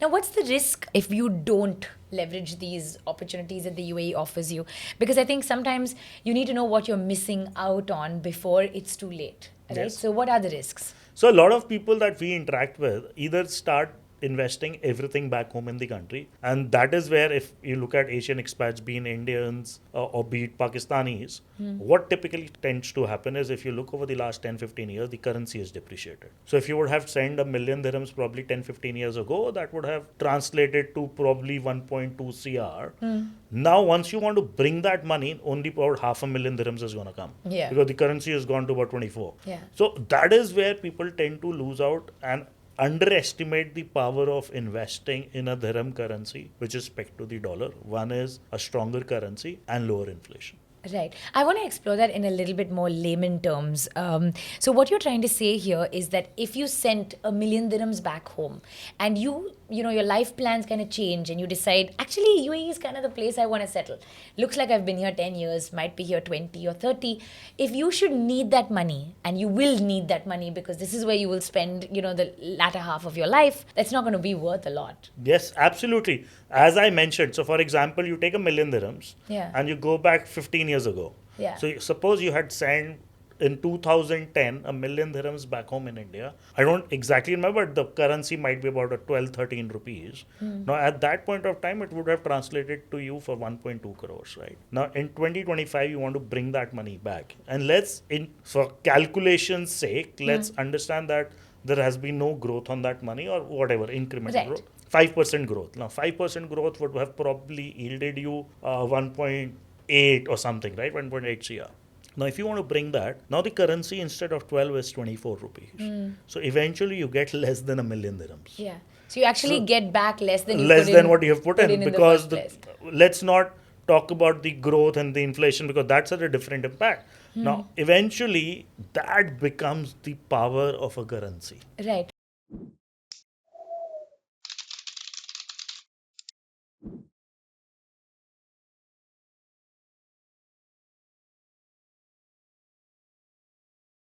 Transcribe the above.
Now, what's the risk if you don't leverage these opportunities that the UAE offers you? Because I think sometimes you need to know what you're missing out on before it's too late, right? Yes. So what are the risks? So a lot of people that we interact with either start investing everything back home in the country, and that is where, if you look at Asian expats, being Indians or be it Pakistanis, what typically tends to happen is, if you look over the last 10-15 years, the currency is depreciated. So if you would have sent 1 million dirhams probably 10-15 years ago, that would have translated to probably 1.2 cr. Now once you want to bring that money, only about 500,000 dirhams is going to come, Yeah. because the currency has gone to about 24. Yeah. So that is where people tend to lose out and underestimate the power of investing in a dirham currency, which is pegged to the dollar. One is a stronger currency and lower inflation. Right. I want to explore that in a little bit more layman terms. So what you're trying to say here is that if you sent 1 million dirhams back home and your life plans kind of change and you decide, actually, UAE is kind of the place I want to settle. Looks like I've been here 10 years, might be here 20 or 30. If you should need that money, and you will need that money because this is where you will spend, the latter half of your life, that's not going to be worth a lot. Yes, absolutely. As I mentioned, so for example, you take 1 million dirhams Yeah. and you go back 15 years ago. Yeah. So suppose you had sent in 2010 1 million dirhams back home in India. I don't exactly remember, but the currency might be about 12-13 rupees. Now at that point of time, it would have translated to you for 1.2 crores, right? Now in 2025, you want to bring that money back. And for calculation's sake, let's understand that there has been no growth on that money, or whatever, incremental Right. growth. 5% growth. Now 5% growth would have probably yielded you 1.8 or something, right? 1.8 CR. Now, if you want to bring that, now the currency instead of 12 is 24 rupees. So eventually you get less than 1 million dirhams. Yeah. So you actually get back less than What you have put in, because let's not talk about the growth and the inflation, because that's at a different impact. Now, eventually that becomes the power of a currency. Right.